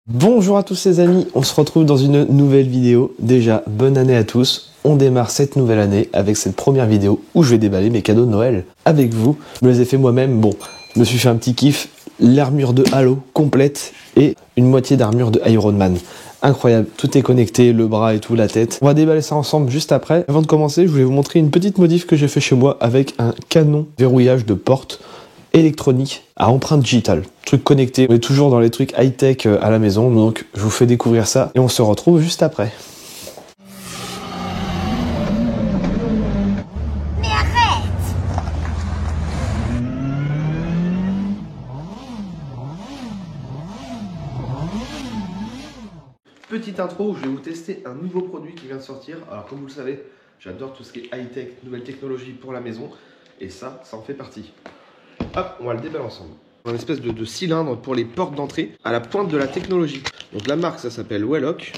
Bonjour à tous les amis, on se retrouve dans une nouvelle vidéo. Déjà, bonne année à tous. On démarre cette nouvelle année avec cette première vidéo où je vais déballer mes cadeaux de Noël avec vous. Je me les ai fait moi-même. Bon, je me suis fait un petit kiff. L'armure de Halo complète et une moitié d'armure de Iron Man. Incroyable, tout est connecté, le bras et tout, la tête. On va déballer ça ensemble juste après. Avant de commencer, je voulais vous montrer une petite modif que j'ai fait chez moi avec un canon verrouillage de porte électronique à empreinte digitale, truc connecté. On est toujours dans les trucs high-tech à la maison, donc je vous fais découvrir ça et on se retrouve juste après. Mais arrête! Petite intro, je vais vous tester un nouveau produit qui vient de sortir. Alors comme vous le savez, j'adore tout ce qui est high-tech, nouvelles technologies pour la maison et ça en fait partie. Hop, on va le déballer ensemble. Un espèce de cylindre pour les portes d'entrée à la pointe de la technologie. Donc la marque, ça s'appelle Wellock.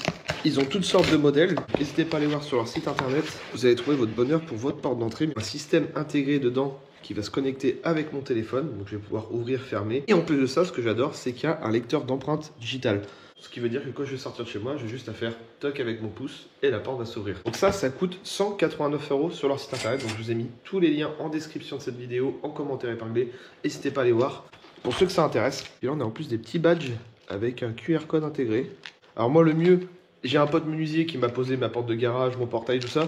Ils ont toutes sortes de modèles. N'hésitez pas à aller voir sur leur site internet. Vous allez trouver votre bonheur pour votre porte d'entrée. Un système intégré dedans qui va se connecter avec mon téléphone. Donc je vais pouvoir ouvrir, fermer. Et en plus de ça, ce que j'adore, c'est qu'il y a un lecteur d'empreintes digitales. Ce qui veut dire que quand je vais sortir de chez moi, j'ai juste à faire toc avec mon pouce et la porte va s'ouvrir. Donc ça coûte 189 € sur leur site internet. Donc je vous ai mis tous les liens en description de cette vidéo, en commentaire épinglé. N'hésitez pas à aller voir pour ceux que ça intéresse. Et là on a en plus des petits badges avec un QR code intégré. Alors moi le mieux, j'ai un pote menuisier qui m'a posé ma porte de garage, mon portail, tout ça.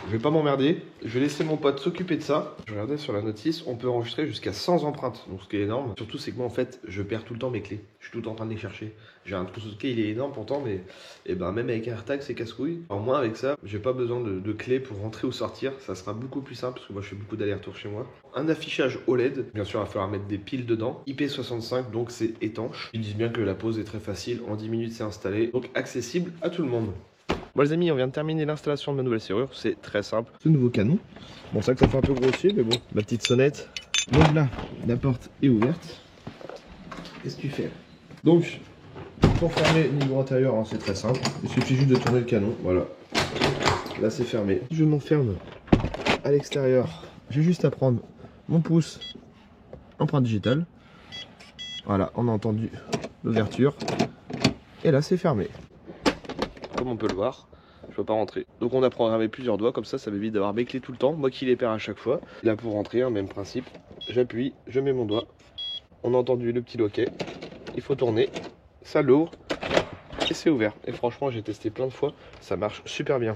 Je vais pas m'emmerder. Je vais laisser mon pote s'occuper de ça. Je regardais sur la notice, on peut enregistrer jusqu'à 100 empreintes. Donc ce qui est énorme. Surtout c'est que moi en fait, je perds tout le temps mes clés. Je suis tout le temps en train de les chercher. J'ai un trousseau de clés, il est énorme pourtant, mais même avec un AirTag, c'est casse-couille. En moins avec ça, j'ai pas besoin de clés pour rentrer ou sortir. Ça sera beaucoup plus simple parce que moi je fais beaucoup d'allers-retours chez moi. Un affichage OLED. Bien sûr, il va falloir mettre des piles dedans. IP65, donc c'est étanche. Ils disent bien que la pose est très facile. En 10 minutes, c'est installé. Donc accessible à tout le monde. Bon les amis, on vient de terminer l'installation de ma nouvelle serrure, c'est très simple. Ce nouveau canon, bon ça que ça fait un peu grossier, mais bon, ma petite sonnette. Donc là, la porte est ouverte. Qu'est-ce que tu fais? Donc, pour fermer le niveau intérieur, hein, c'est très simple. Il suffit juste de tourner le canon, voilà. Là c'est fermé. Je m'enferme à l'extérieur. J'ai juste à prendre mon pouce, empreinte digitale. Voilà, on a entendu l'ouverture. Et là c'est fermé. Comme on peut le voir, je ne peux pas rentrer. Donc on a programmé plusieurs doigts, comme ça m'évite d'avoir mes clés tout le temps, moi qui les perds à chaque fois. Là pour rentrer, même principe, j'appuie, je mets mon doigt, on a entendu le petit loquet, il faut tourner, ça l'ouvre et c'est ouvert. Et franchement j'ai testé plein de fois, ça marche super bien.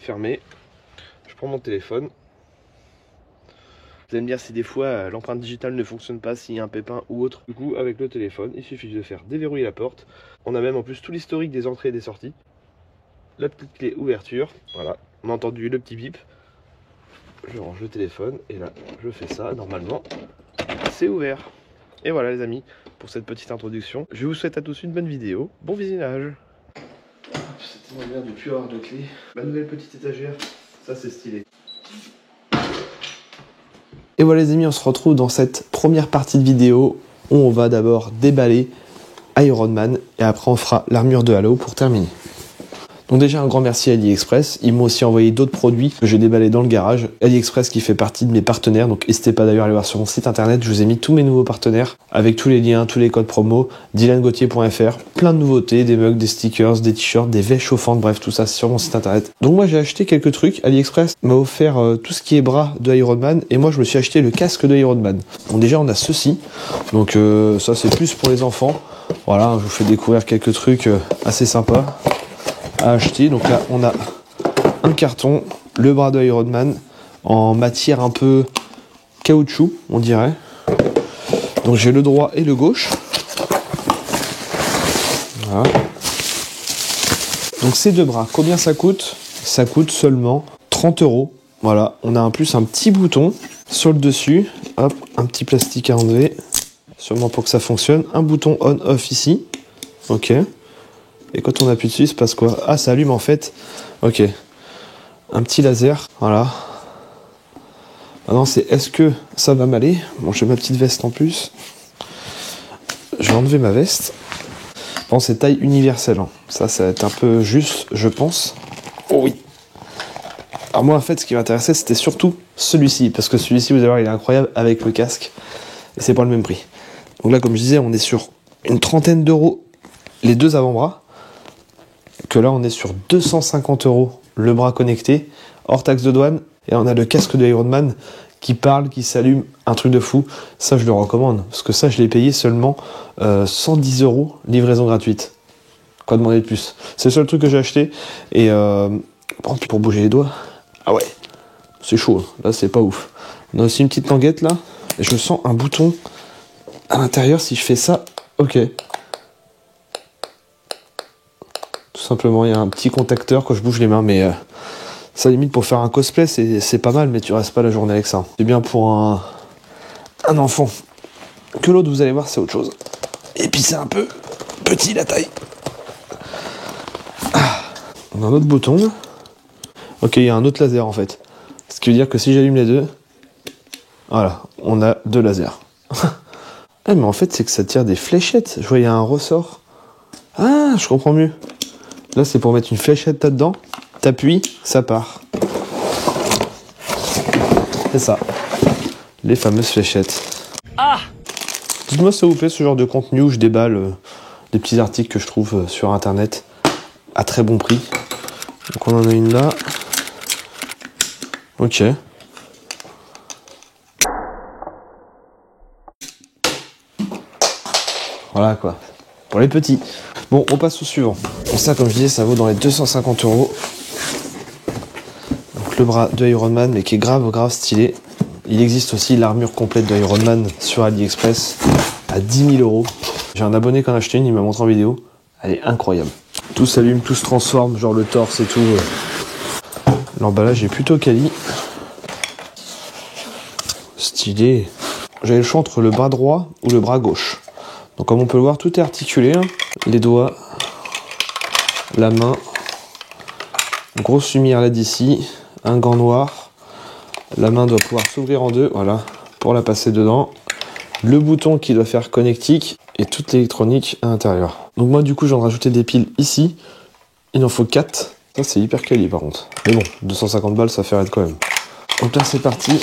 Fermé, je prends mon téléphone. Vous allez me dire si des fois l'empreinte digitale ne fonctionne pas, s'il y a un pépin ou autre. Du coup, avec le téléphone, il suffit de faire déverrouiller la porte. On a même en plus tout l'historique des entrées et des sorties. La petite clé ouverture, voilà. On a entendu le petit bip. Je range le téléphone et là, je fais ça. Normalement, c'est ouvert. Et voilà les amis, pour cette petite introduction. Je vous souhaite à tous une bonne vidéo. Bon visionnage. C'est tellement bien de ne plus avoir de clé. Ma nouvelle petite étagère, ça c'est stylé. Et voilà les amis, on se retrouve dans cette première partie de vidéo où on va d'abord déballer Iron Man et après on fera l'armure de Halo pour terminer. Donc déjà un grand merci à AliExpress, ils m'ont aussi envoyé d'autres produits que j'ai déballés dans le garage. AliExpress qui fait partie de mes partenaires, donc n'hésitez pas d'ailleurs à aller voir sur mon site internet, je vous ai mis tous mes nouveaux partenaires avec tous les liens, tous les codes promo, dylangauthier.fr, plein de nouveautés, des mugs, des stickers, des t-shirts, des vestes chauffantes, bref tout ça sur mon site internet. Donc moi j'ai acheté quelques trucs, AliExpress m'a offert tout ce qui est bras de Iron Man et moi je me suis acheté le casque de Iron Man. Donc déjà on a ceci, donc ça c'est plus pour les enfants, voilà je vous fais découvrir quelques trucs assez sympas à acheter. Donc là on a un carton, le bras de Iron Man en matière un peu caoutchouc on dirait. Donc j'ai le droit et le gauche. Voilà. Donc ces deux bras, combien ça coûte? Ça coûte seulement 30 €. Voilà, on a en plus un petit bouton sur le dessus. Hop, un petit plastique à enlever. Sûrement pour que ça fonctionne. Un bouton on-off ici. Ok. Et quand on appuie dessus, il se passe quoi? Ah, ça allume en fait. Ok. Un petit laser. Voilà. Maintenant, c'est est-ce que ça va m'aller? Bon, j'ai ma petite veste en plus. Je vais enlever ma veste. Bon, c'est taille universelle. Hein. Ça va être un peu juste, je pense. Oh oui. Alors moi, en fait, ce qui m'intéressait, c'était surtout celui-ci. Parce que celui-ci, vous allez voir, il est incroyable avec le casque. Et c'est pas le même prix. Donc là, comme je disais, on est sur une trentaine d'euros les deux avant-bras, que là on est sur 250 € le bras connecté, hors taxe de douane, et on a le casque de Ironman qui parle, qui s'allume, un truc de fou. Ça je le recommande, parce que ça je l'ai payé seulement 110 € livraison gratuite. Quoi demander de plus? C'est le seul truc que j'ai acheté, et pour bouger les doigts, ah ouais, c'est chaud, là c'est pas ouf. On a aussi une petite languette là, et je sens un bouton à l'intérieur si je fais ça, ok. Tout simplement, il y a un petit contacteur quand je bouge les mains, mais ça limite pour faire un cosplay, c'est pas mal, mais tu restes pas la journée avec ça. C'est bien pour un enfant. Que l'autre, vous allez voir, c'est autre chose. Et puis c'est un peu petit la taille. Ah. On a un autre bouton. Ok, il y a un autre laser en fait. Ce qui veut dire que si j'allume les deux, voilà, on a deux lasers. Ah mais en fait c'est que ça tire des fléchettes. Je vois il y a un ressort. Ah, je comprends mieux. Là c'est pour mettre une fléchette là-dedans. T'appuies, ça part. C'est ça. Les fameuses fléchettes. Ah! Dites-moi si ça vous plaît ce genre de contenu où je déballe des petits articles que je trouve sur internet à très bon prix. Donc on en a une là. Ok. Voilà quoi. Pour les petits. Bon, on passe au suivant. Bon, ça, comme je disais, ça vaut dans les 250 €. Donc le bras de Iron Man, mais qui est grave stylé. Il existe aussi l'armure complète de Iron Man sur AliExpress à 10 000 €. J'ai un abonné qui en a acheté une, il m'a montré en vidéo. Elle est incroyable. Tout s'allume, tout se transforme, genre le torse et tout. L'emballage est plutôt quali. Stylé. J'avais le choix entre le bras droit ou le bras gauche. Donc comme on peut le voir, tout est articulé. Hein. Les doigts, la main, grosse lumière LED ici, un gant noir. La main doit pouvoir s'ouvrir en deux, voilà, pour la passer dedans. Le bouton qui doit faire connectique et toute l'électronique à l'intérieur. Donc moi du coup, je viens de rajouter des piles ici. Il en faut 4. Ça c'est hyper quali par contre. Mais bon, 250 balles, ça fait raide quand même. Donc là c'est parti.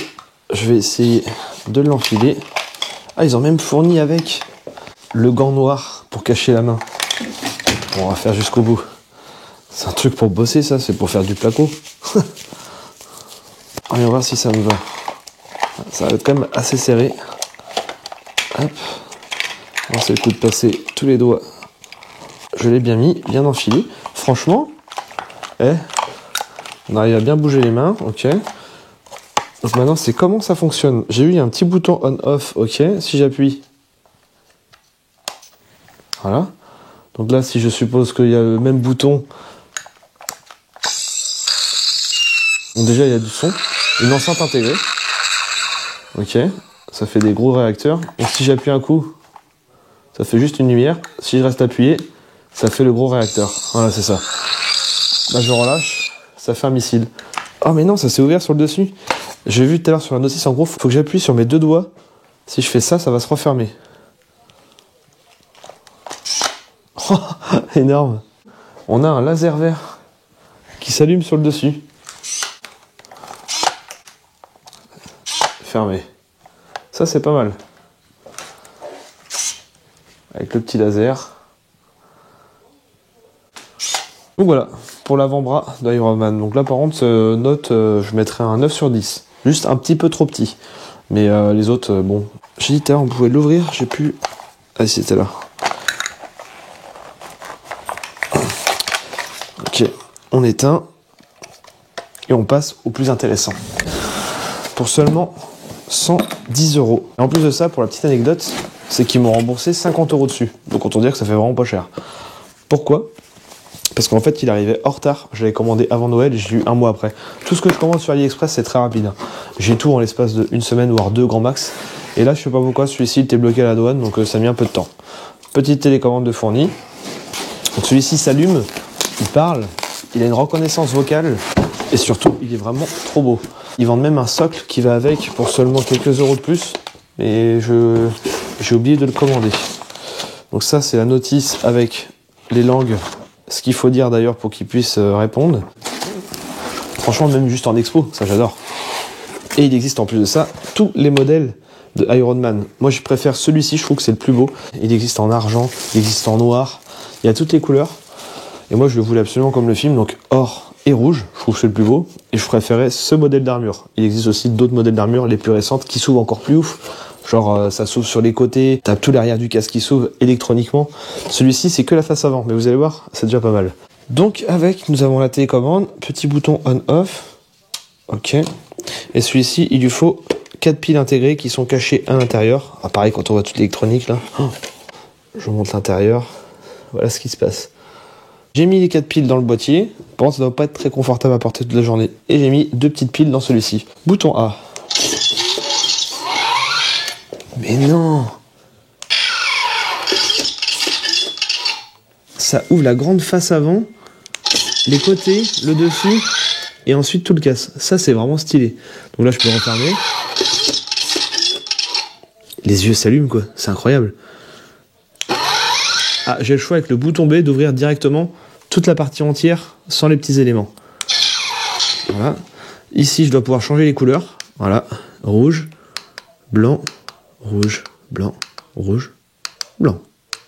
Je vais essayer de l'enfiler. Ah, ils ont même fourni avec le gant noir pour cacher la main. Bon, on va faire jusqu'au bout. C'est un truc pour bosser ça, c'est pour faire du placo. On va voir si ça me va. Ça va être quand même assez serré. Hop. Bon, c'est le coup de passer tous les doigts. Je l'ai bien mis, bien enfilé. Franchement, on arrive à bien bouger les mains, ok. Donc maintenant, c'est comment ça fonctionne. J'ai vu, il y a un petit bouton on-off, ok. Si j'appuie, voilà. Donc là, si je suppose qu'il y a le même bouton, donc déjà il y a du son, une enceinte intégrée, ok. Ça fait des gros réacteurs. Donc si j'appuie un coup, ça fait juste une lumière. Si je reste appuyé, ça fait le gros réacteur. Voilà, c'est ça. Là, je relâche, ça fait un missile. Oh mais non, ça s'est ouvert sur le dessus. J'ai vu tout à l'heure sur la notice, en gros, faut que j'appuie sur mes deux doigts. Si je fais ça, ça va se refermer. Oh, énorme. On a un laser vert qui s'allume sur le dessus. Fermé. Ça, c'est pas mal. Avec le petit laser. Donc voilà, pour l'avant-bras d'Iron Man. Donc là, par contre, note, je mettrais un 9 sur 10. Juste un petit peu trop petit. Mais les autres, bon. J'ai dit tout à l'heure, on pouvait l'ouvrir, j'ai pu... Ah, c'était là. Ok, on éteint. Et on passe au plus intéressant. Pour seulement 110 €. Et en plus de ça, pour la petite anecdote, c'est qu'ils m'ont remboursé 50 € dessus. Donc autant dire que ça fait vraiment pas cher. Pourquoi ? Parce qu'en fait, il arrivait en retard. Je l'avais commandé avant Noël et j'ai eu un mois après. Tout ce que je commande sur AliExpress, c'est très rapide. J'ai tout en l'espace d'une semaine, voire deux grand max. Et là, je sais pas pourquoi, celui-ci était bloqué à la douane, donc ça a mis un peu de temps. Petite télécommande de fourni. Donc celui-ci s'allume, il parle, il a une reconnaissance vocale et surtout, il est vraiment trop beau. Ils vendent même un socle qui va avec pour seulement quelques euros de plus. Et j'ai oublié de le commander. Donc ça, c'est la notice avec les langues. Ce qu'il faut dire d'ailleurs pour qu'ils puissent répondre. Franchement, même juste en expo, ça j'adore. Et il existe en plus de ça tous les modèles de Iron Man. Moi je préfère celui-ci, je trouve que c'est le plus beau. Il existe en argent, il existe en noir, il Il y a toutes les couleurs. Et moi, je le voulais absolument comme le film, donc or et rouge. Je trouve que c'est le plus beau. Et je préférais ce modèle d'armure. Il existe aussi d'autres modèles d'armure, les plus récentes, qui s'ouvrent encore plus ouf. Genre, ça s'ouvre sur les côtés, t'as tout l'arrière du casque qui s'ouvre électroniquement. Celui-ci, c'est que la face avant, mais vous allez voir, c'est déjà pas mal. Donc, avec, nous avons la télécommande, petit bouton on-off. Ok. Et celui-ci, il lui faut 4 piles intégrées qui sont cachées à l'intérieur. Ah, pareil, quand on voit toute l'électronique, là. Oh, je vous montre l'intérieur. Voilà ce qui se passe. J'ai mis les 4 piles dans le boîtier. Par contre, ça ne doit pas être très confortable à porter toute la journée. Et j'ai mis 2 petites piles dans celui-ci. Bouton A. Mais non! Ça ouvre la grande face avant, les côtés, le dessus, et ensuite tout le casse. Ça, c'est vraiment stylé. Donc là, je peux refermer. Les yeux s'allument, quoi. C'est incroyable. Ah, j'ai le choix avec le bouton B d'ouvrir directement toute la partie entière sans les petits éléments. Voilà. Ici, je dois pouvoir changer les couleurs. Voilà. Rouge, blanc, rouge, blanc, rouge, blanc,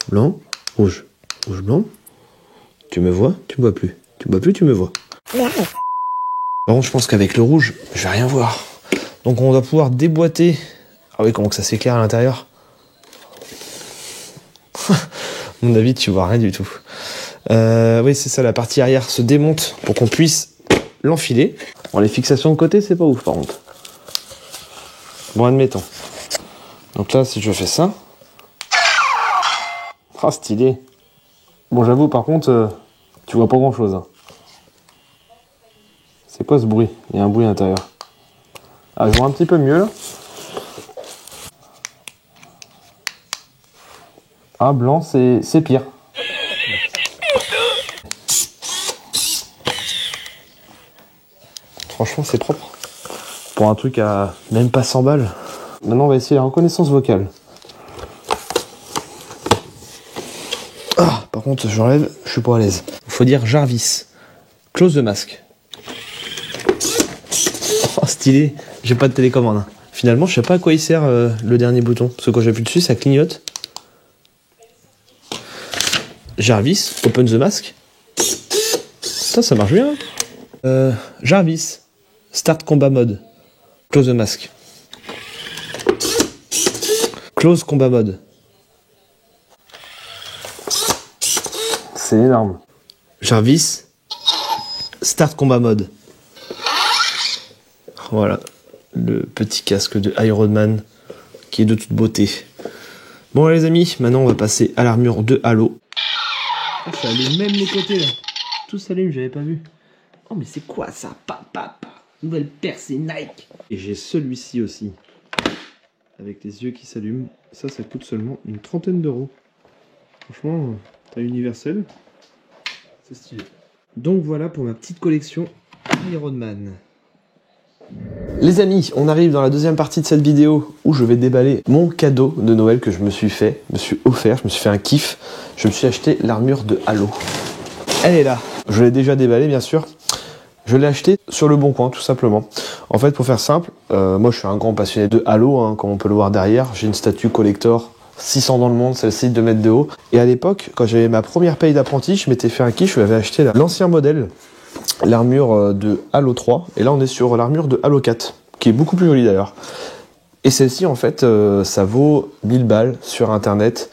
blanc, rouge, rouge, blanc. Tu me vois? Tu me vois plus. Tu me vois plus? Tu me vois. Par contre, je pense qu'avec le rouge, je vais rien voir. Donc, on va pouvoir déboîter. Ah oui, comment que ça s'éclaire à l'intérieur? À mon avis, tu vois rien du tout. Oui, c'est ça, la partie arrière se démonte pour qu'on puisse l'enfiler. Bon, les fixations de côté, c'est pas ouf, par contre. Bon, admettons. Donc là, si je fais ça... Ah, stylé. Bon, j'avoue, par contre, tu vois pas grand-chose. Hein. C'est quoi ce bruit? Il y a un bruit à l'intérieur. Ah, je vois un petit peu mieux, là. Ah, blanc, c'est pire. Franchement, c'est propre. Pour un truc à même pas 100 balles. Maintenant, on va essayer la reconnaissance vocale. Ah, par contre, j'enlève, je suis pas à l'aise. Il faut dire Jarvis. Close the mask. Oh, stylé. J'ai pas de télécommande. Finalement, je sais pas à quoi il sert le dernier bouton. Parce que quand j'appuie dessus, ça clignote. Jarvis, open the mask. Ça marche bien. Jarvis, start combat mode. Close the mask. Close combat mode. C'est énorme. Jarvis, start combat mode. Voilà, le petit casque de Iron Man qui est de toute beauté. Bon les amis, maintenant on va passer à l'armure de Halo. Oh, ça allume même les côtés là. Tout s'allume, j'avais pas vu. Oh mais c'est quoi ça? Nouvelle percée Nike. Et j'ai celui-ci aussi. Avec les yeux qui s'allument. Ça coûte seulement une 30aine d'euros. Franchement, taille universelle. C'est stylé. Donc voilà pour ma petite collection Iron Man. Les amis, on arrive dans la deuxième partie de cette vidéo où je vais déballer mon cadeau de Noël que je me suis fait, je me suis offert, je me suis fait un kiff. Je me suis acheté l'armure de Halo. Elle est là. Je l'ai déjà déballée bien sûr. Je l'ai acheté sur le bon coin tout simplement. En fait pour faire simple, moi je suis un grand passionné de Halo, hein, comme on peut le voir derrière. J'ai une statue collector 600 dans le monde, celle-ci 2 mètres de haut. Et à l'époque, quand j'avais ma première paye d'apprenti, je m'étais fait un kiff, je m'avais acheté l'ancien modèle, l'armure de Halo 3. Et là on est sur l'armure de Halo 4, qui est beaucoup plus jolie d'ailleurs. Et celle-ci en fait, ça vaut 1000 balles sur internet.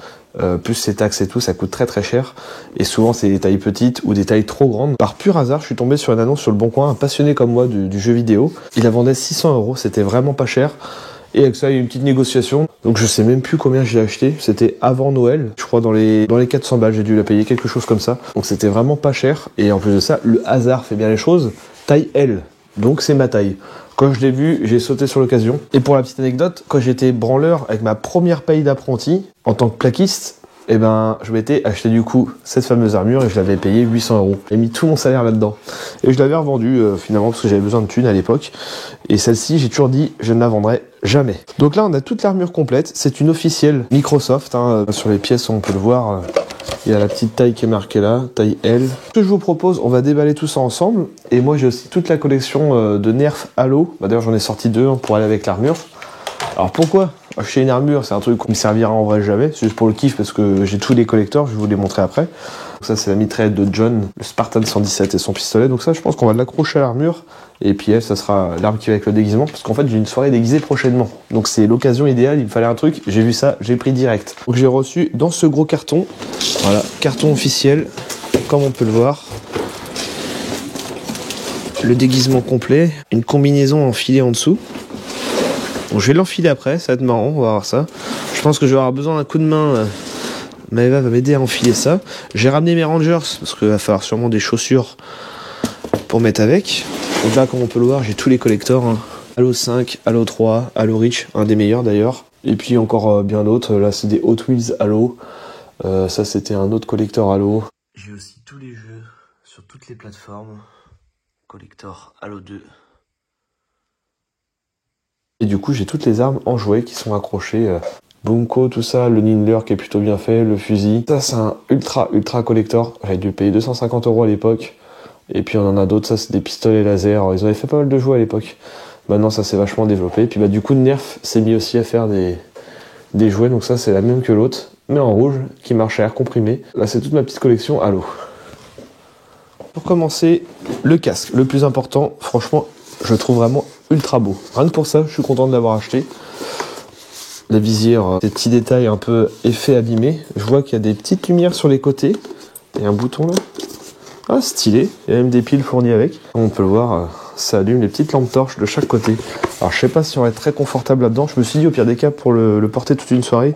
Plus ces taxes et tout, ça coûte très très cher. Et souvent c'est des tailles petites ou des tailles trop grandes. Par pur hasard, je suis tombé sur une annonce sur le Bon Coin, un passionné comme moi du jeu vidéo. Il la vendait 600 euros, c'était vraiment pas cher. Et avec ça, il y a eu une petite négociation. Donc je sais même plus combien j'ai acheté. C'était avant Noël. Je crois dans les 400 balles, j'ai dû la payer, quelque chose comme ça. Donc c'était vraiment pas cher. Et en plus de ça, le hasard fait bien les choses. Taille L. Donc c'est ma taille. Quand je l'ai vu, j'ai sauté sur l'occasion. Et pour la petite anecdote, quand j'étais branleur avec ma première paye d'apprenti, en tant que plaquiste, eh ben, je m'étais acheté du coup cette fameuse armure et je l'avais payé 800 euros. J'ai mis tout mon salaire là-dedans. Et je l'avais revendue finalement parce que j'avais besoin de thunes à l'époque. Et celle-ci, j'ai toujours dit, je ne la vendrai jamais. Donc là, on a toute l'armure complète. C'est une officielle Microsoft. Hein. Sur les pièces, on peut le voir. Il y a la petite taille qui est marquée là, taille L. Ce que je vous propose, on va déballer tout ça ensemble. Et moi, j'ai aussi toute la collection de Nerf Halo. Bah, d'ailleurs, j'en ai sorti 2 hein, pour aller avec l'armure. Alors pourquoi acheter une armure? C'est un truc qui me servira en vrai jamais. C'est juste pour le kiff parce que j'ai tous les collecteurs, je vais vous les montrer après. Donc ça c'est la mitraillette de John, le Spartan 117 et son pistolet. Donc ça je pense qu'on va l'accrocher à l'armure. Et puis elle, ça sera l'arme qui va avec le déguisement. Parce qu'en fait j'ai une soirée déguisée prochainement. Donc c'est l'occasion idéale, il me fallait un truc. J'ai vu ça, j'ai pris direct. Donc j'ai reçu dans ce gros carton, voilà, carton officiel, comme on peut le voir. Le déguisement complet, une combinaison enfilée en dessous. Bon, je vais l'enfiler après, ça va être marrant, on va voir ça. Je pense que je vais avoir besoin d'un coup de main. Maëva va m'aider à enfiler ça. J'ai ramené mes Rangers, parce qu'il va falloir sûrement des chaussures pour mettre avec. Donc là, comme on peut le voir, j'ai tous les collectors. Hein. Halo 5, Halo 3, Halo Reach, un des meilleurs d'ailleurs. Et puis encore bien d'autres. Là, c'est des Hot Wheels Halo. Ça, c'était un autre collector Halo. J'ai aussi tous les jeux sur toutes les plateformes. Collector Halo 2. Et du coup, j'ai toutes les armes en jouet qui sont accrochées. Bunko, tout ça, le Nindler qui est plutôt bien fait, le fusil. Ça, c'est un ultra collector. J'avais dû payer 250 € à l'époque. Et puis on en a d'autres, ça c'est des pistolets laser. Alors, ils avaient fait pas mal de jouets à l'époque. Maintenant, ça s'est vachement développé. Et puis bah, du coup, Nerf s'est mis aussi à faire des jouets. Donc ça, c'est la même que l'autre, mais en rouge, qui marche à air comprimé. Là, c'est toute ma petite collection Halo. Pour commencer, le casque, le plus important, franchement, je le trouve vraiment ultra beau. Rien que pour ça, je suis content de l'avoir acheté. La visière, des petits détails un peu effet abîmé. Je vois qu'il y a des petites lumières sur les côtés. Il y a un bouton là. Ah, stylé. Il y a même des piles fournies avec. Comme on peut le voir, ça allume les petites lampes torches de chaque côté. Alors, je sais pas si on va être très confortable là-dedans. Je me suis dit, au pire des cas, pour le porter toute une soirée,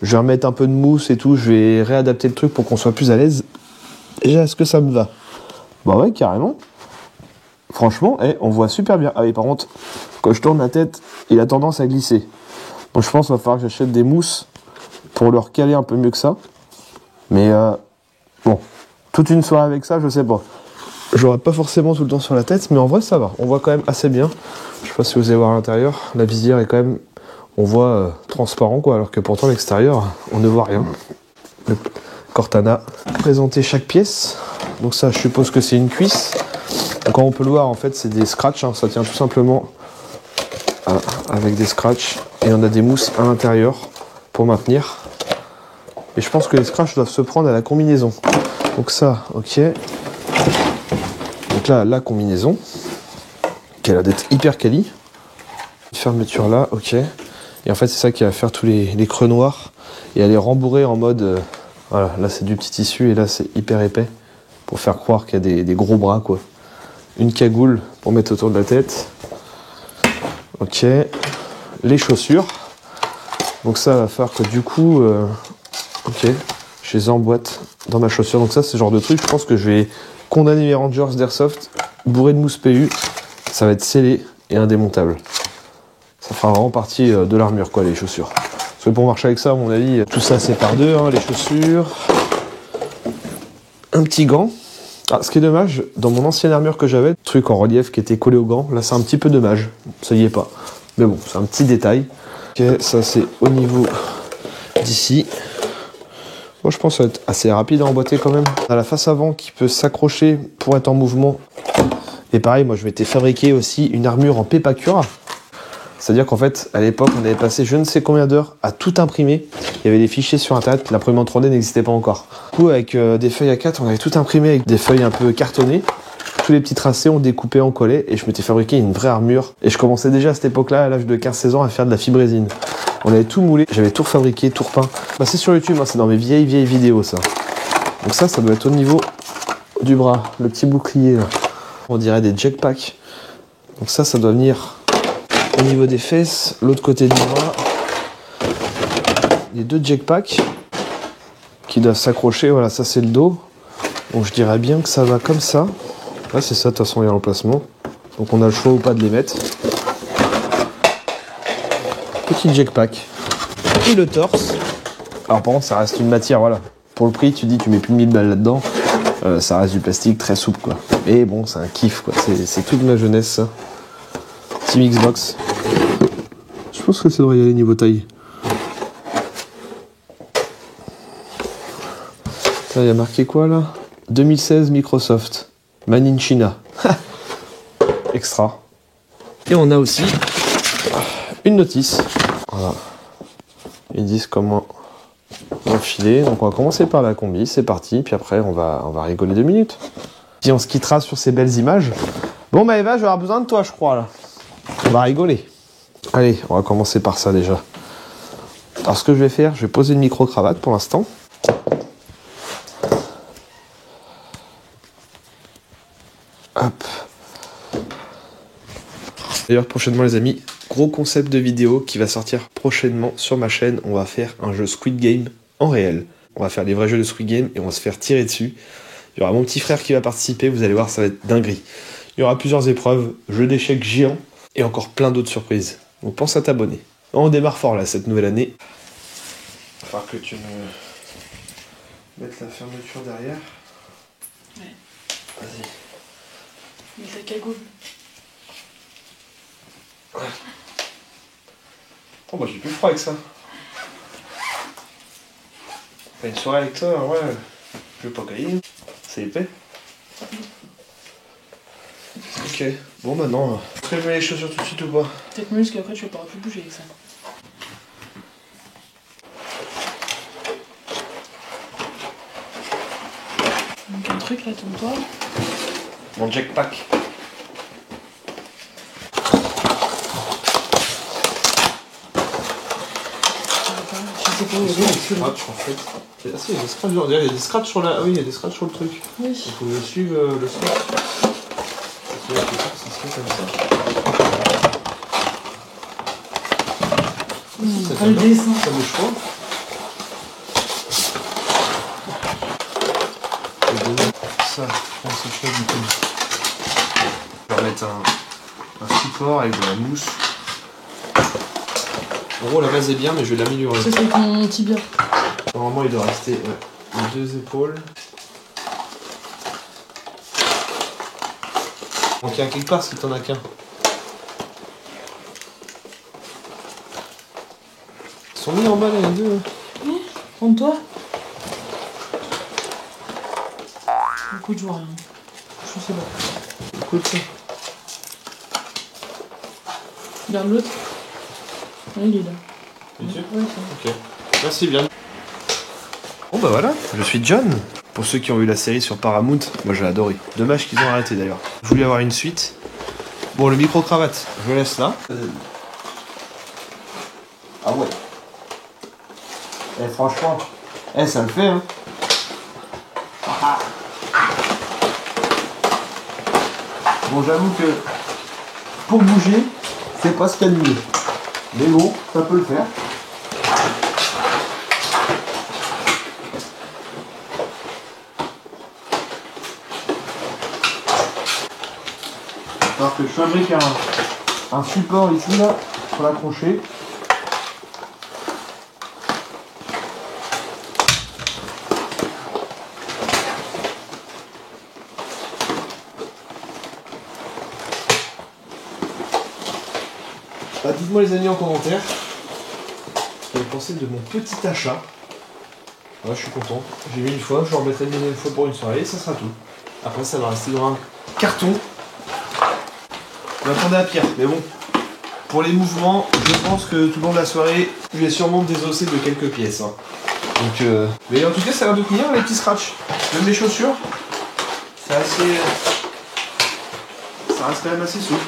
je vais remettre un peu de mousse et tout. Je vais réadapter le truc pour qu'on soit plus à l'aise. Déjà, est-ce que ça me va? Bah ouais, carrément. Franchement, on voit super bien. Ah oui, par contre, quand je tourne la tête, il a tendance à glisser. Donc je pense qu'il va falloir que j'achète des mousses pour le recaler un peu mieux que ça. Mais bon, toute une soirée avec ça, je sais pas. J'aurai pas forcément tout le temps sur la tête, mais en vrai ça va. On voit quand même assez bien. Je sais pas si vous allez voir à l'intérieur. La visière est quand même, on voit transparent quoi, alors que pourtant l'extérieur, on ne voit rien. Le Cortana. Présenter chaque pièce. Donc ça, je suppose que c'est une cuisse. Quand on peut le voir, en fait, c'est des scratchs. Hein. Ça tient tout simplement avec des scratchs. Et on a des mousses à l'intérieur pour maintenir. Et je pense que les scratchs doivent se prendre à la combinaison. Donc ça, ok. Donc là, la combinaison, qui a l'air d'être hyper quali. Fermeture là, ok. Et en fait, c'est ça qui va faire tous les creux noirs. Et elle est rembourrée en mode... voilà, là c'est du petit tissu et là c'est hyper épais. Pour faire croire qu'il y a des gros bras, quoi. Une cagoule pour mettre autour de la tête. Ok. Les chaussures. Donc ça va faire que du coup... ok. Je les emboîte dans ma chaussure. Donc ça, c'est le genre de truc, je pense que je vais condamner mes Rangers d'Airsoft, bourré de mousse PU. Ça va être scellé et indémontable. Ça fera vraiment partie de l'armure, quoi, les chaussures. Parce que pour marcher avec ça, à mon avis, tout ça c'est par deux, hein, les chaussures. Un petit gant. Ah, ce qui est dommage, dans mon ancienne armure que j'avais, truc en relief qui était collé au gant, là c'est un petit peu dommage, ça y est pas. Mais bon, c'est un petit détail. Ok, ça c'est au niveau d'ici. Bon, je pense que ça va être assez rapide à emboîter quand même. On a la face avant qui peut s'accrocher pour être en mouvement. Et pareil, moi je m'étais fabriqué aussi une armure en Pepakura. C'est-à-dire qu'en fait, à l'époque, on avait passé je ne sais combien d'heures à tout imprimer. Il y avait des fichiers sur internet, l'imprimante 3D n'existait pas encore. Du coup, avec des feuilles A4, on avait tout imprimé avec des feuilles un peu cartonnées. Tous les petits tracés, on découpait, on collait, et je m'étais fabriqué une vraie armure. Et je commençais déjà à cette époque-là, à l'âge de 15-16 ans, à faire de la fibre résine. On avait tout moulé, j'avais tout fabriqué, tout repeint. Bah, c'est sur YouTube, hein, c'est dans mes vieilles vidéos, ça. Donc ça doit être au niveau du bras, le petit bouclier, là. On dirait des jetpacks. Donc ça doit venir... au niveau des fesses, l'autre côté du bras, les deux jetpacks qui doivent s'accrocher. Voilà, ça c'est le dos. Donc je dirais bien que ça va comme ça. Là c'est ça, de toute façon il y a l'emplacement. Donc on a le choix ou pas de les mettre. Petit jetpack. Et le torse. Alors par contre ça reste une matière, voilà. Pour le prix, tu dis tu mets plus de 1000 balles là-dedans. Ça reste du plastique très souple quoi. Mais bon, c'est un kiff quoi. C'est toute ma jeunesse ça. Team Xbox. Je pense que ça devrait y aller niveau taille. Il y a marqué quoi là? 2016 Microsoft. Man in China. Extra. Et on a aussi une notice. Voilà. Ils disent comment enfilé. Donc on va commencer par la combi, c'est parti. Puis après on va rigoler 2 minutes. Puis on se quittera sur ces belles images. Bon bah Eva, je vais avoir besoin de toi je crois là. On va rigoler. Allez, on va commencer par ça déjà. Alors ce que je vais faire, je vais poser une micro-cravate pour l'instant. Hop. D'ailleurs prochainement les amis, gros concept de vidéo qui va sortir prochainement sur ma chaîne. On va faire un jeu Squid Game en réel. On va faire des vrais jeux de Squid Game et on va se faire tirer dessus. Il y aura mon petit frère qui va participer, vous allez voir, ça va être dinguerie. Il y aura plusieurs épreuves, jeux d'échecs géants et encore plein d'autres surprises. Donc pense à t'abonner. On démarre fort là cette nouvelle année. Il va falloir que tu me mettes la fermeture derrière. Ouais. Vas-y. Mais ta cagoule. Ouais. Oh bah j'ai plus froid avec ça. T'as une soirée avec toi, ouais. Je vais pas cailler. C'est épais. Ok. Bon maintenant, est-ce que je mets les chaussures tout de suite ou pas? Peut-être mieux parce qu'après tu vas pas plus bouger avec ça. Donc un truc là, tourne-toi. Mon jackpack. Je sais pas où Il y a des scratchs en fait. Ah si, il y a des scratchs, il y a des scratchs sur la... Ah oui, il y a des scratchs sur le truc. Oui. Il faut que je suive le scratch. Ça se fait comme ça. Ça Le dessin. Ça bouge pas. Ça, je pense que c'est chaud du coup. Je vais remettre un support avec de la mousse. En gros, la base est bien, mais je vais l'améliorer. Ça, c'est ton tibia. Normalement, il doit rester les 2 épaules. Donc, il y a quelque part si t'en as qu'un. Ils sont mis en bas les deux. Oui, prends-toi. Écoute, je vois rien. Je sais pas. Écoute ça. Regarde l'autre. Oui, il est là. Es-tu Ouais, c'est Ok. Merci bien. Bon bah voilà, je suis John. Pour ceux qui ont vu la série sur Paramount, moi j'ai adoré. Dommage qu'ils ont arrêté d'ailleurs. Je voulais avoir une suite. Bon, le micro-cravate, je le laisse là. Ah ouais. Eh franchement, ça le fait hein. Bon, j'avoue que pour bouger, c'est pas ce qu'il y a de mieux. Mais bon, ça peut le faire. Alors que je fabrique un support ici là pour l'accrocher. Bah, dites-moi les amis en commentaire ce que vous pensez de mon petit achat. Ouais, je suis content. J'ai mis une fois, je le remettrai une deuxième fois pour une soirée et ça sera tout. Après ça va rester dans un carton. Je m'attendais à pire, mais bon. Pour les mouvements, je pense que tout le long de la soirée, je vais sûrement me désosser de quelques pièces. Hein. Donc, mais en tout cas, ça a l'air de tenir les petits scratchs. Même les chaussures, c'est assez... Ça reste quand même assez souple.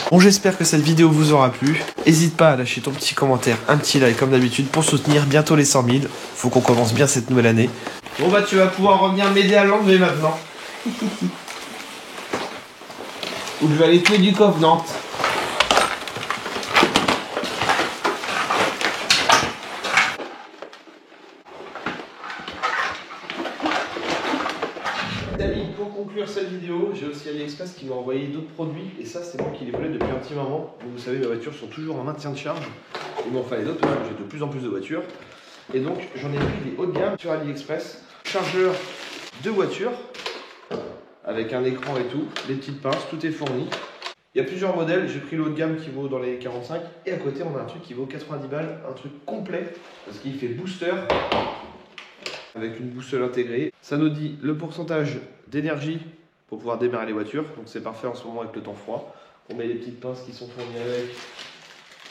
Bon, j'espère que cette vidéo vous aura plu. N'hésite pas à lâcher ton petit commentaire, un petit like comme d'habitude pour soutenir bientôt les 100 000. Faut qu'on commence bien cette nouvelle année. Bon bah tu vas pouvoir revenir m'aider à l'enlever maintenant. Ou je vais aller tuer du coffre Nantes. Amis, pour conclure cette vidéo, j'ai aussi AliExpress qui m'a envoyé d'autres produits et ça c'est moi qui les voulais depuis un petit moment. Donc, vous savez, mes voitures sont toujours en maintien de charge. Il m'en fallait d'autres parce que j'ai de plus en plus de voitures. Et donc j'en ai pris des hauts de gamme sur AliExpress. Chargeur de voiture avec un écran et tout, les petites pinces, tout est fourni. Il y a plusieurs modèles, j'ai pris le haut de gamme qui vaut dans les 45 et à côté on a un truc qui vaut 90 balles, un truc complet parce qu'il fait booster avec une boussole intégrée. Ça nous dit le pourcentage d'énergie pour pouvoir démarrer les voitures, donc c'est parfait en ce moment avec le temps froid. On met les petites pinces qui sont fournies avec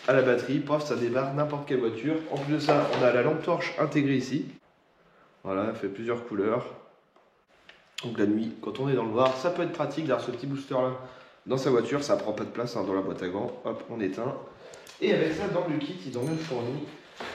à la batterie, pof, ça démarre n'importe quelle voiture. En plus de ça, on a la lampe torche intégrée ici. Voilà, elle fait plusieurs couleurs. Donc la nuit, quand on est dans le noir, ça peut être pratique d'avoir ce petit booster là dans sa voiture, ça prend pas de place hein, dans la boîte à gants. Hop, on éteint. Et avec ça, dans le kit, ils ont même fourni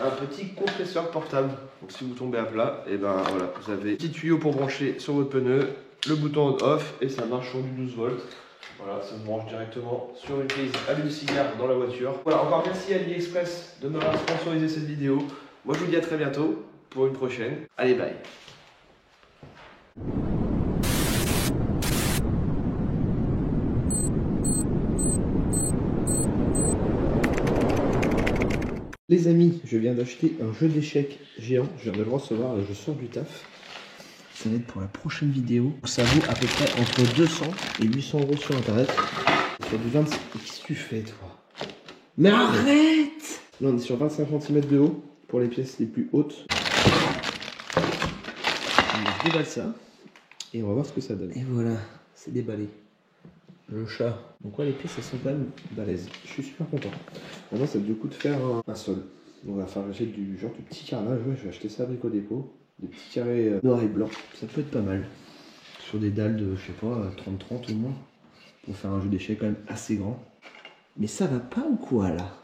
un petit compresseur portable. Donc si vous tombez à plat, et ben voilà, vous avez un petit tuyau pour brancher sur votre pneu, le bouton on-off et ça marche sur du 12 volts. Voilà, ça se branche directement sur une prise allume-cigare dans la voiture. Voilà, encore merci à AliExpress de m'avoir sponsorisé cette vidéo. Moi je vous dis à très bientôt pour une prochaine. Allez, bye. Les amis, je viens d'acheter un jeu d'échecs géant. Je viens de le recevoir, je sors du taf. Ça va être pour la prochaine vidéo. Ça vaut à peu près entre 200 et 800 euros sur internet. Sur du 25. Qu'est-ce que tu fais, toi? Mais arrête! Là, on est sur 25 cm de haut pour les pièces les plus hautes. On déballe ça et on va voir ce que ça donne. Et voilà, c'est déballé. Le chat. Donc, ouais, les pièces elles sont quand même balèzes. Je suis super content. Maintenant, ça du coup de faire un sol. On va faire du genre du petit carrelage. Ouais, je vais acheter ça à Brico Dépôt. Des petits carrés noirs et blancs. Ça peut être pas mal. Sur des dalles de, je sais pas, 30-30 au moins. Pour faire un jeu d'échecs quand même assez grand. Mais ça va pas ou quoi là?